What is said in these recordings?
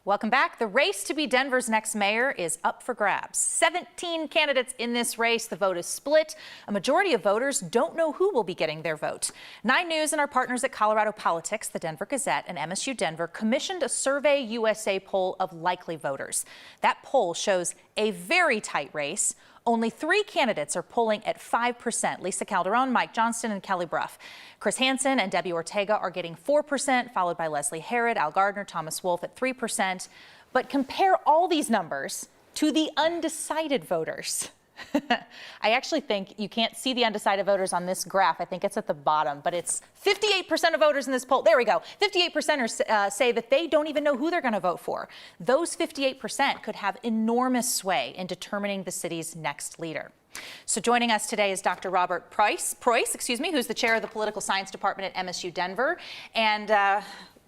Welcome back. The race to be Denver's next mayor is up for grabs. 17 candidates in this race. The vote is split. A majority of voters don't know who will be getting their vote. 9 News and our partners at Colorado Politics, the Denver Gazette, and MSU Denver commissioned a Survey USA poll of likely voters. That poll shows a very tight race. Only 3 candidates are polling at 5%. Lisa Calderon, Mike Johnston, and Kelly Bruff. Chris Hansen and Debbie Ortega are getting 4%, followed by Leslie Herod, Al Gardner, Thomas Wolfe at 3%. But compare all these numbers to the undecided voters. I actually think you can't see the undecided voters on this graph. I think it's at the bottom, but it's 58% of voters in this poll. There we go. 58% say that they don't even know who they're going to vote for. Those 58% could have enormous sway in determining the city's next leader. So joining us today is Dr. Robert Preuhs, who's the chair of the political science department at MSU Denver. And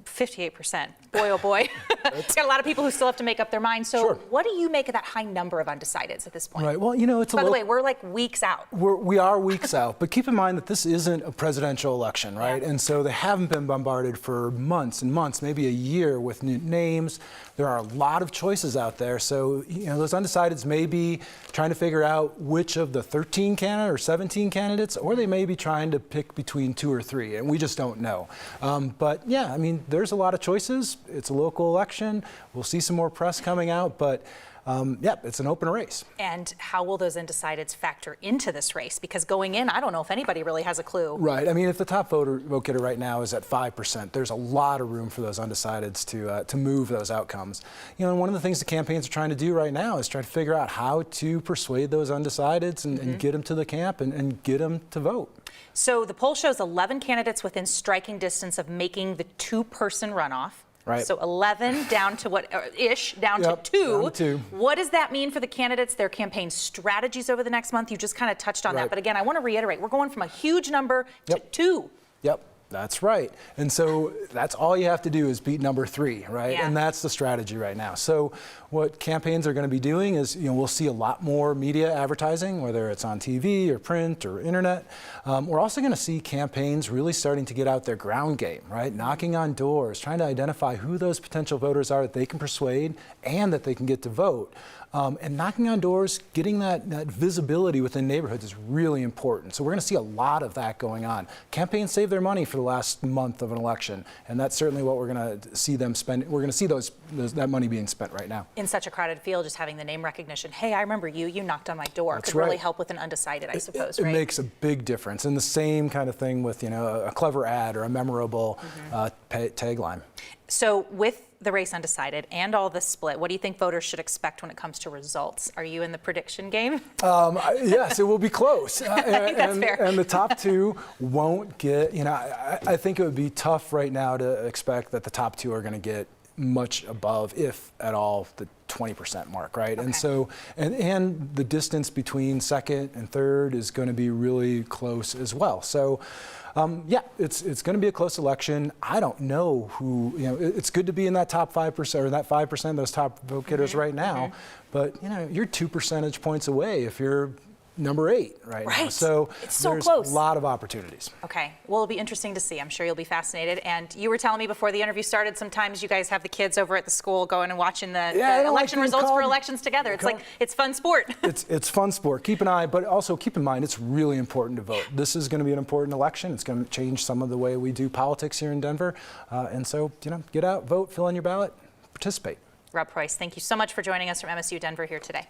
58%. Boy, oh boy. It's got a lot of people who still have to make up their minds. So Sure. What do you make of that high number of undecideds at this point? Right. Well, you know, it's By the way, we're like weeks out. We are weeks out, but keep in mind that this isn't a presidential election, right? Yeah. And so they haven't been bombarded for months and months, maybe a year, with new names. There are a lot of choices out there. So, you know, those undecideds may be trying to figure out which of the 13 candidates or 17 candidates, or they may be trying to pick between 2 or 3, and we just don't know. But yeah, I mean, there's a lot of choices. It's a local election. We'll see some more press coming out, but yeah, it's an open race. And how will those undecideds factor into this race? Because going in, I don't know if anybody really has a clue. Right. I mean, if the top vote getter right now is at 5%, there's a lot of room for those undecideds to move those outcomes. You know, and one of the things the campaigns are trying to do right now is try to figure out how to persuade those undecideds and get them to the camp and get them to vote. So the poll shows 11 candidates within striking distance of making the 2-person runoff. Right. So 11 down to down Yep, to 2. down to 2. What does that mean for the candidates, their campaign strategies over the next month? You just kind of touched on that. But again, I want to reiterate, we're going from a huge number to 2. Yep. That's right. And so that's all you have to do is beat number 3, right? Yeah. And that's the strategy right now. So what campaigns are going to be doing is, you know, we'll see a lot more media advertising, whether it's on TV or print or internet. We're also going to see campaigns really starting to get out their ground game, right? Knocking on doors, trying to identify who those potential voters are that they can persuade and that they can get to vote. And knocking on doors, getting that visibility within neighborhoods is really important. So we're going to see a lot of that going on. Campaigns save their money for the last month of an election, and that's certainly what we're going to see them spend. We're going to see that money being spent right now. In such a crowded field, just having the name recognition. Hey, I remember you. You knocked on my door. That's could really right. help with an undecided, I suppose, It right? makes a big difference. And the same kind of thing with, you know, a clever ad or a memorable tagline. So with the race undecided and all this split, what do you think voters should expect when it comes to results? Are you in the prediction game? Yes, it will be close. I think that's fair. And the top 2 won't get, you know, I think it would be tough right now to expect that the top 2 are going to get much above, if at all, the 20% mark, right? Okay. And so, and the distance between second and third is going to be really close as well. So, yeah, it's going to be a close election. I don't know who, you know, it's good to be in that top 5% or that 5%, those top vote getters right now, but, you know, you're 2 percentage points away if you're number 8 right now. So it's so there's close. a lot of opportunities. Okay. Well, it'll be interesting to see. I'm sure you'll be fascinated. And you were telling me before the interview started, sometimes you guys have the kids over at the school going and watching the election results for elections together. It's like, it's fun sport. It's fun sport. Keep an eye, but also keep in mind, it's really important to vote. This is going to be an important election. It's going to change some of the way we do politics here in Denver. And so, you know, get out, vote, fill in your ballot, participate. Rob Preuhs, thank you so much for joining us from MSU Denver here today.